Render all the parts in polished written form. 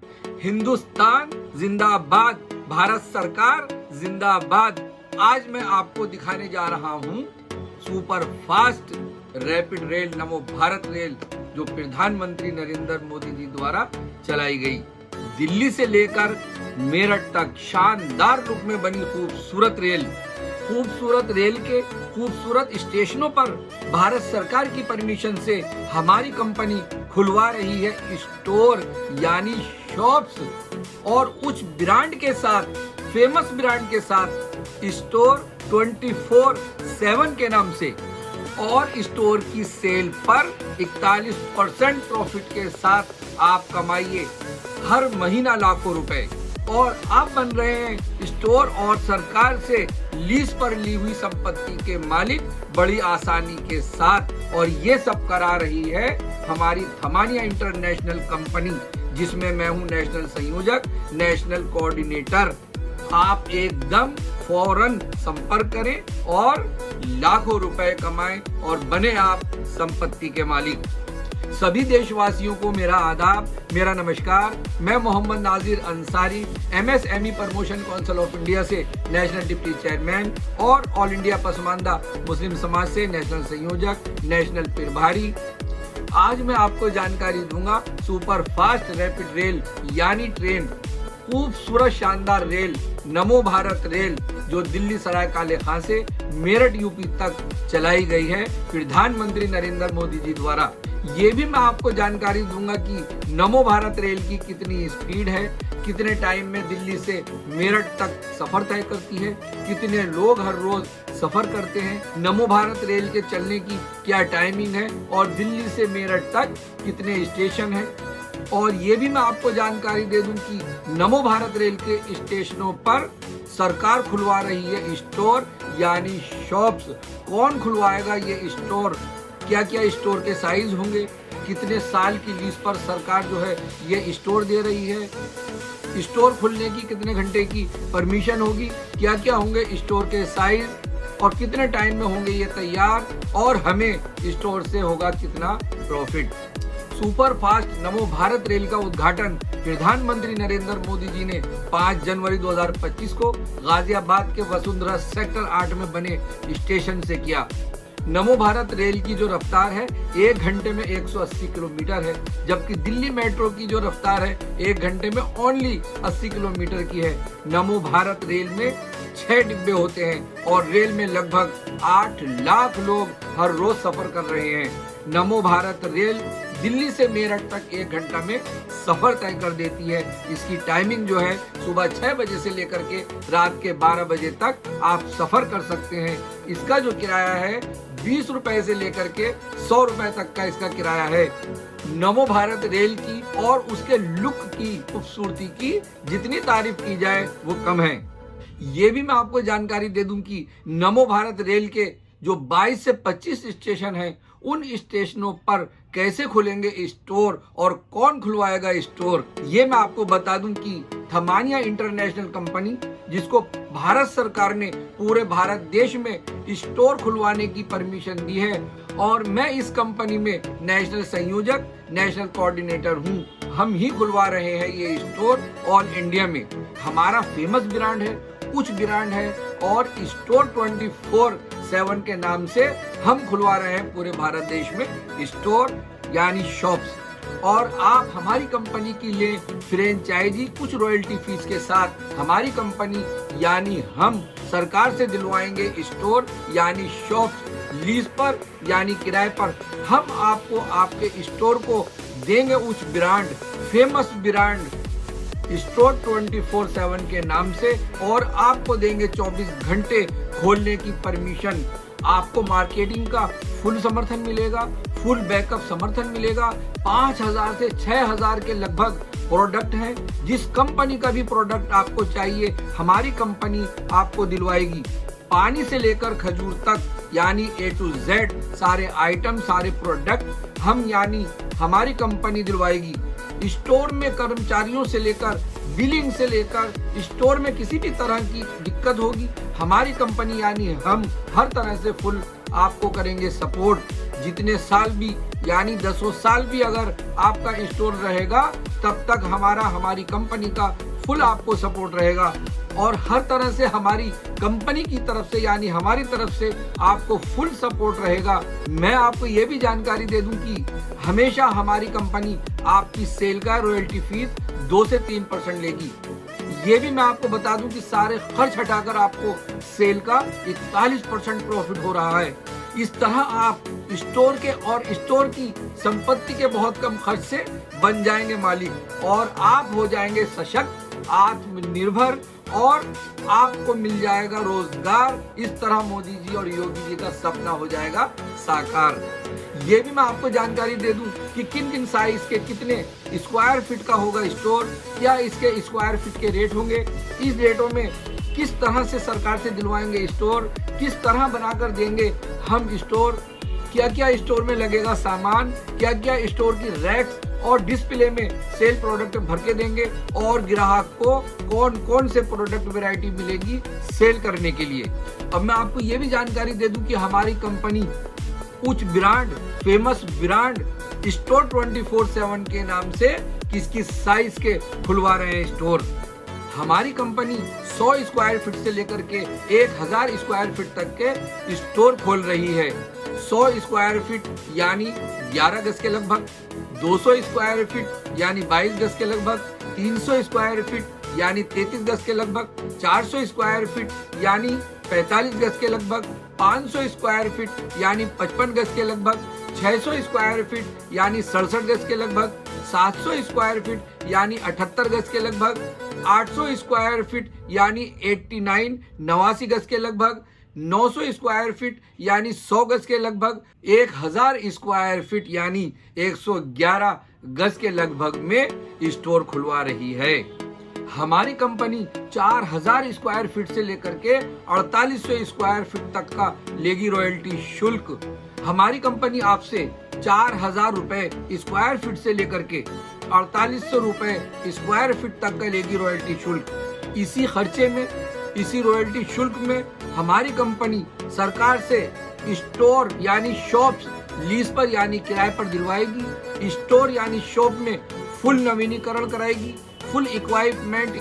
हिंदुस्तान जिंदाबाद, भारत सरकार जिंदाबाद। आज मैं आपको दिखाने जा रहा हूं सुपर फास्ट रैपिड रेल नमो भारत रेल, जो प्रधानमंत्री नरेंद्र मोदी जी द्वारा चलाई गई। दिल्ली से लेकर मेरठ तक शानदार रूप में बनी खूबसूरत रेल के खूबसूरत स्टेशनों पर भारत सरकार की परमिशन से हमारी कंपनी खुलवा रही है स्टोर यानी शॉप्स, और उच्च ब्रांड के साथ, फेमस ब्रांड के साथ स्टोर 24/7 के नाम से। और स्टोर की सेल पर 41% प्रॉफिट के साथ आप कमाइए हर महीना लाखों रुपए, और आप बन रहे हैं स्टोर और सरकार से लीज पर ली हुई संपत्ति के मालिक बड़ी आसानी के साथ। और ये सब करा रही है हमारी थमानिया इंटरनेशनल कंपनी, जिसमें मैं हूं नेशनल संयोजक, नेशनल कोऑर्डिनेटर। आप एकदम फौरन संपर्क करें और लाखों रुपए कमाएं और बने आप संपत्ति के मालिक। सभी देशवासियों को मेरा आदाब, मेरा नमस्कार। मैं Mohammad Nazir Ansari, MSME promotion council of India से नेशनल डिप्टी चेयरमैन और ऑल इंडिया पसमानदा मुस्लिम समाज से नेशनल संयोजक, नेशनल प्रभारी। आज मैं आपको जानकारी दूंगा सुपर फास्ट रैपिड रेल यानी ट्रेन, खूबसूरत शानदार रेल नमो भारत रेल, जो दिल्ली सराय काले खां से मेरठ यूपी तक चलाई गई है प्रधानमंत्री नरेंद्र मोदी जी द्वारा। ये भी मैं आपको जानकारी दूंगा कि नमो भारत रेल की कितनी स्पीड है, कितने टाइम में दिल्ली से मेरठ तक सफर तय करती है, कितने लोग हर रोज सफर करते हैं, नमो भारत रेल के चलने की क्या टाइमिंग है, और दिल्ली से मेरठ तक कितने स्टेशन हैं। और ये भी मैं आपको जानकारी दे दूं कि नमो भारत रेल के स्टेशनों पर सरकार खुलवा रही है स्टोर यानी शॉप्स। कौन खुलवाएगा ये स्टोर, क्या क्या स्टोर के साइज होंगे, कितने साल की लीज पर सरकार जो है ये स्टोर दे रही है, स्टोर खुलने की कितने घंटे की परमिशन होगी, क्या क्या होंगे स्टोर के साइज, और कितने टाइम में होंगे ये तैयार, और हमें स्टोर से होगा कितना प्रॉफिट। सुपर फास्ट नमो भारत रेल का उद्घाटन प्रधानमंत्री नरेंद्र मोदी जी ने 5 जनवरी 2025 को गाजियाबाद के वसुंधरा सेक्टर 8 में बने स्टेशन से किया। नमो भारत रेल की जो रफ्तार है 1 घंटे में 180 किलोमीटर है, जबकि दिल्ली मेट्रो की जो रफ्तार है 1 घंटे में ओनली 80 किलोमीटर की है। नमो भारत रेल में 6 डिब्बे होते हैं और रेल में लगभग 8 लाख लोग हर रोज सफर कर रहे हैं। नमो भारत रेल दिल्ली से मेरठ तक 1 घंटा में सफर तय कर देती है। इसकी टाइमिंग जो है सुबह 6 बजे से लेकर के रात के 12 बजे तक आप सफर कर सकते हैं। इसका जो किराया है 20 रुपए से लेकर के 100 रुपए तक का इसका किराया है। नमो भारत रेल की और उसके लुक की, खूबसूरती की जितनी तारीफ की जाए वो कम है। ये भी मैं आपको जानकारी दे दूं कि नमो भारत रेल के जो 22 से 25 स्टेशन हैं, उन स्टेशनों पर कैसे खुलेंगे स्टोर और कौन खुलवाएगा स्टोर, ये मैं आपको बता दूं कि थमानिया इंटरनेशनल कंपनी, जिसको भारत सरकार ने पूरे भारत देश में स्टोर खुलवाने की परमिशन दी है, और मैं इस कंपनी में नेशनल संयोजक, नेशनल कोऑर्डिनेटर हूं। हम ही खुलवा रहे हैं ये स्टोर ऑल इंडिया में। हमारा फेमस ब्रांड है, उच्च ब्रांड है, और स्टोर 24/7 के नाम से हम खुलवा रहे हैं पूरे भारत देश में स्टोर यानी शॉप्स। और आप हमारी कंपनी की ले फ्रेंचाइजी कुछ रॉयल्टी फीस के साथ हमारी कंपनी यानी हम सरकार से दिलवाएंगे स्टोर यानी शॉप्स लीज पर यानी किराए पर। हम आपको आपके स्टोर को देंगे उच्च ब्रांड, फेमस ब्रांड स्टोर 24/7 के नाम से, और आपको देंगे 24 घंटे खोलने की परमिशन। आपको मार्केटिंग का फुल समर्थन मिलेगा, फुल बैकअप समर्थन मिलेगा। 5000 से 6000 के लगभग प्रोडक्ट हैं। जिस कंपनी का भी प्रोडक्ट आपको चाहिए हमारी कंपनी आपको दिलवाएगी। पानी से लेकर खजूर तक यानी A to Z सारे आइटम, सारे प्रोडक्ट हम यानी हमारी कंपनी दिलवाएगी। स्टोर में कर्मचारियों से लेकर बिलिंग से लेकर स्टोर में किसी भी तरह की दिक्कत होगी, हमारी कंपनी यानी हम हर तरह से फुल आपको करेंगे सपोर्ट। जितने साल भी यानी 10 साल भी अगर आपका स्टोर रहेगा तब तक हमारी कंपनी का फुल आपको सपोर्ट रहेगा और हर तरह से हमारी कंपनी की तरफ से यानी हमारी तरफ से आपको फुल सपोर्ट रहेगा। मैं आपको ये भी जानकारी दे दूं कि हमेशा हमारी कंपनी आपकी सेल का रॉयल्टी फीस 2 से 3% लेगी। ये भी मैं आपको बता दूं कि सारे खर्च हटाकर आपको सेल का 41% प्रॉफिट हो रहा है। इस तरह आप स्टोर के और स्टोर की संपत्ति के बहुत कम खर्च से बन जाएंगे मालिक और आप हो जाएंगे सशक्त, आत्मनिर्भर और आपको मिल जाएगा रोजगार। इस तरह मोदी जी और योगी जी का सपना हो जाएगा साकार। ये भी मैं आपको जानकारी दे दूं कि किन किन साइज के कितने स्क्वायर फीट का होगा स्टोर, क्या इसके स्क्वायर फीट के रेट होंगे, इस रेटों में किस तरह से सरकार से दिलवाएंगे स्टोर, किस तरह बनाकर देंगे हम स्टोर, क्या क्या स्टोर में लगेगा सामान, क्या क्या स्टोर की रैक्स और डिस्प्ले में सेल प्रोडक्ट भर के देंगे और ग्राहक को कौन कौन से प्रोडक्ट वैरायटी मिलेगी सेल करने के लिए। अब मैं आपको ये भी जानकारी दे दूं कि हमारी कंपनी कुछ ब्रांड, फेमस ब्रांड स्टोर 24/7 के नाम से किस किस साइज के खुलवा रहे हैं स्टोर। हमारी कंपनी 100 स्क्वायर फीट से लेकर के 1000 स्क्वायर फीट तक के स्टोर खोल रही है। 100 स्क्वायर फीट यानी 11 गज के लगभग, 200 स्क्वायर फीट यानी 22 गज के लगभग, 300 स्क्वायर फीट यानी 33 गज के लगभग, 400 स्क्वायर फीट यानी 45 गज के लगभग, 500 स्क्वायर फीट यानी 55 गज के लगभग, 600 स्क्वायर फीट यानी 67 गज के लगभग, 700 स्क्वायर फीट यानी 78 गज के लगभग, 800 स्क्वायर फीट यानी 89 गज के लगभग, 900 स्क्वायर फीट यानी 100 गज के लगभग, 1000 स्क्वायर फीट यानी 111 गज के लगभग में स्टोर खुलवा रही है। हमारी कंपनी 4000 स्क्वायर फीट से लेकर के 4800 स्क्वायर फीट तक का लेगी रॉयल्टी शुल्क। हमारी कंपनी आपसे 4000 रुपए स्क्वायर फीट से लेकर के 4800 रुपए स्क्वायर फीट तक का लेगी रॉयल्टी शुल्क। इसी खर्चे में, इसी रॉयल्टी शुल्क में हमारी कंपनी सरकार से स्टोर यानी शॉप्स लीज पर यानी किराए पर दिलवाएगी। स्टोर यानी शॉप में फुल नवीनीकरण कराएगी, फुल इक्विपमेंट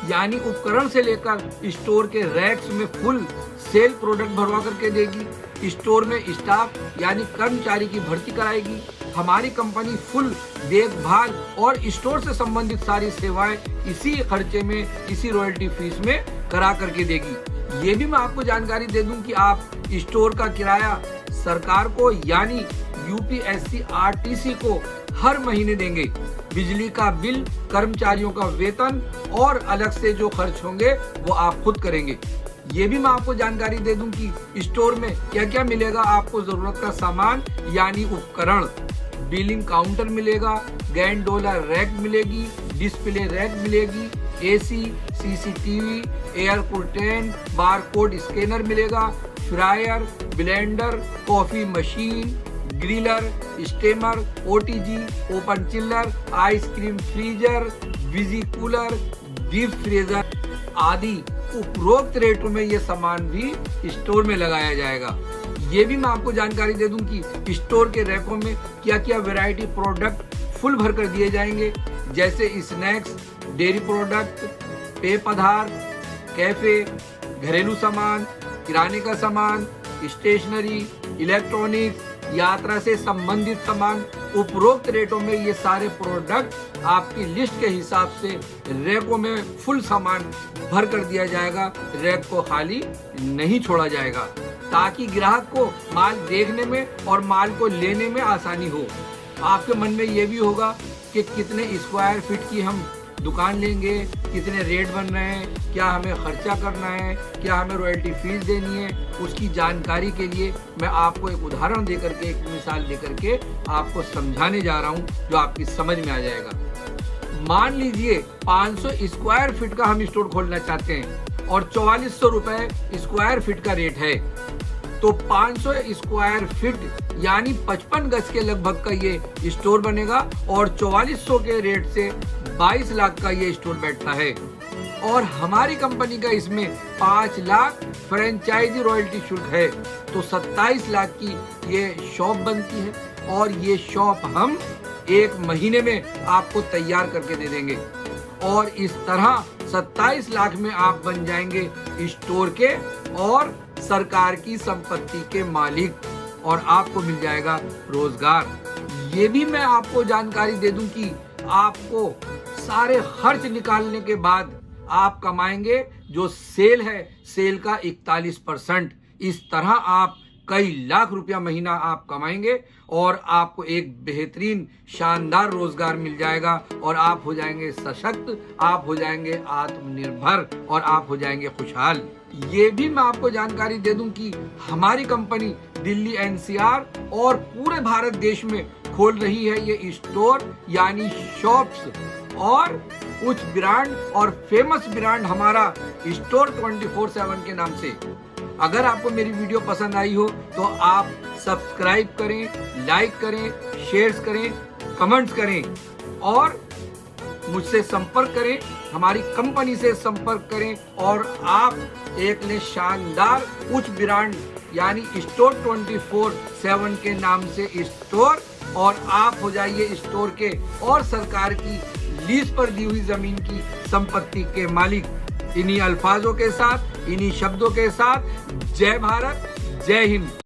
यानी उपकरण से लेकर स्टोर के रैक्स में फुल सेल प्रोडक्ट भरवा करके देगी। स्टोर में स्टाफ यानी कर्मचारी की भर्ती कराएगी। हमारी कंपनी फुल देखभाल और स्टोर से संबंधित सारी सेवाएं इसी खर्चे में, इसी रॉयल्टी फीस में करा करके देगी। ये भी मैं आपको जानकारी दे दूं कि आप स्टोर का किराया सरकार को यानी यूपीएससी आरटीसी को हर महीने देंगे। बिजली का बिल, कर्मचारियों का वेतन और अलग से जो खर्च होंगे वो आप खुद करेंगे। ये भी मैं आपको जानकारी दे दूं कि स्टोर में क्या क्या मिलेगा आपको जरूरत का सामान यानी उपकरण। बिलिंग काउंटर मिलेगा, गैंडोला रैक मिलेगी, डिस्प्ले रैक मिलेगी, AC, CCTV, air curtain, barcode scanner मिलेगा, fryer, blender, coffee machine, griller, steamer, OTG, open chiller, ice cream freezer, visi cooler, deep freezer आदि उपरोक्त रेटों में ये सामान भी स्टोर में लगाया जाएगा। ये भी मैं आपको जानकारी दे दूं कि स्टोर के रैकों में क्या क्या वैरायटी प्रोडक्ट फुल भर कर दिए जाएंगे, जैसे स्नैक्स, डेयरी प्रोडक्ट, पेय पदार्थ, कैफे, घरेलू सामान, किराने का सामान, स्टेशनरी, इलेक्ट्रॉनिक्स, यात्रा से संबंधित सामान। उपरोक्त रेटों में ये सारे प्रोडक्ट आपकी लिस्ट के हिसाब से रैकों में फुल सामान भर कर दिया जाएगा। रैक को खाली नहीं छोड़ा जाएगा ताकि ग्राहक को माल देखने में और माल को लेने में आसानी हो। आपके मन में ये भी होगा कि कितने स्क्वायर फीट की हम दुकान लेंगे, कितने रेट बन रहे हैं, क्या हमें खर्चा करना है, क्या हमें रॉयल्टी फीस देनी है। उसकी जानकारी के लिए मैं आपको एक उदाहरण देकर के, एक मिसाल देकर के आपको समझाने जा रहा हूं जो आपकी समझ में आ जाएगा। मान लीजिए 500 स्क्वायर फीट का हम स्टोर खोलना चाहते हैं और 4400 रुपए स्क्वायर फीट का रेट है, तो 500 स्क्वायर फीट यानी 55 गज के लगभग का ये स्टोर बनेगा और 4400 के रेट से 22 लाख का ये स्टोर बैठता है। और हमारी कंपनी का इसमें 5 लाख फ्रेंचाइजी रॉयल्टी शुल्क है। तो 27 लाख की ये शॉप बनती है और ये शॉप हम 1 महीने में आपको तैयार करके दे देंगे और इस तरह 27 लाख में आप बन जाएंगे स्टोर के और सरकार की संपत्ति के मालिक और आपको मिल जाएगा रोजगार। ये भी मैं आपको जानकारी दे दूं कि आपको सारे खर्च निकालने के बाद आप कमाएंगे जो सेल है, सेल का 41%। इस तरह आप कई लाख रुपया महीना आप कमाएंगे और आपको एक बेहतरीन शानदार रोजगार मिल जाएगा और आप हो जाएंगे सशक्त, आप हो जाएंगे आत्मनिर्भर और आप हो जाएंगे खुशहाल। ये भी मैं आपको जानकारी दे दूं कि हमारी कंपनी दिल्ली एनसीआर और पूरे भारत देश में खोल रही है ये स्टोर यानी शॉप्स और कुछ ब्रांड और फेमस ब्रांड हमारा स्टोर 24/7 के नाम से। अगर आपको मेरी वीडियो पसंद आई हो तो आप सब्सक्राइब करें, लाइक करें, शेयर करें, कमेंट्स करें और मुझसे संपर्क करें, हमारी कंपनी से संपर्क करें और आप एक ने शानदार उच्च ब्रांड यानी स्टोर 24/7 के नाम से स्टोर और आप हो जाइए स्टोर के और सरकार की लीज पर दी हुई जमीन की संपत्ति के मालिक। इन्हीं अल्फाजों के साथ, इन्हीं शब्दों के साथ जय भारत, जय हिंद।